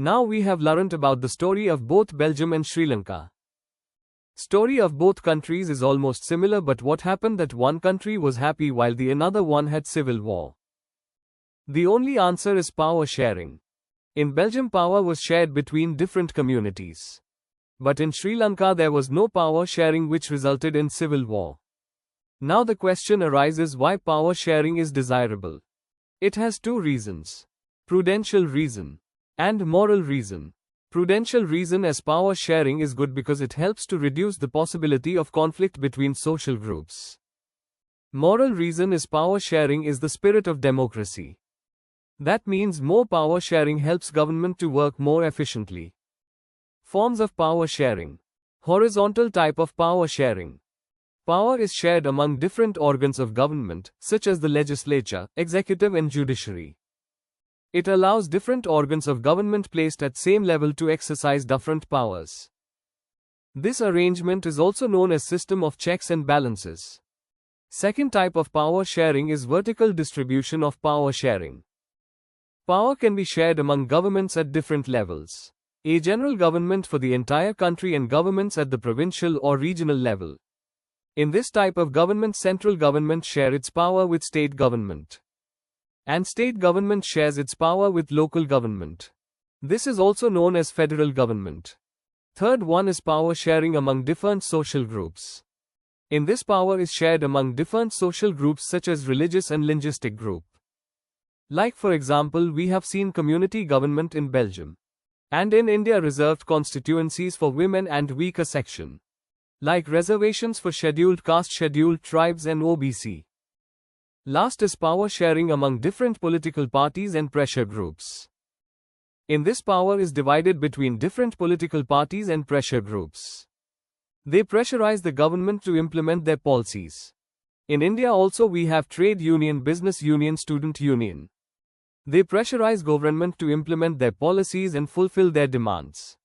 Now we have learnt about the story of both Belgium and Sri Lanka. Story of both countries is almost similar, but what happened that one country was happy while the another one had civil war? The only answer is power sharing. In Belgium, power was shared between different communities. But in Sri Lanka there was no power sharing, which resulted in civil war. Now the question arises, why power sharing is desirable? It has two reasons: prudential reason and moral reason. Prudential reason, as power sharing is good because it helps to reduce the possibility of conflict between social groups. Moral reason is power sharing is the spirit of democracy. That means more power sharing helps government to work more efficiently. Forms of power sharing. Horizontal type of power sharing. Power is shared among different organs of government, such as the legislature, executive and judiciary. It allows different organs of government placed at same level to exercise different powers. This arrangement is also known as system of checks and balances. Second type of power sharing is vertical distribution of power sharing. Power can be shared among governments at different levels. A general government for the entire country and governments at the provincial or regional level. In this type of government, central government share its power with state government. And state government shares its power with local government. This is also known as federal government. Third one is power sharing among different social groups. In this, power is shared among different social groups such as religious and linguistic group. Like for example, we have seen community government in Belgium. And in India, reserved constituencies for women and weaker section. Like reservations for scheduled caste, scheduled tribes and OBC. Last is power sharing among different political parties and pressure groups. In this, power is divided between different political parties and pressure groups. They pressurize the government to implement their policies. In India also we have trade union, business union, student union. They pressurize government to implement their policies and fulfill their demands.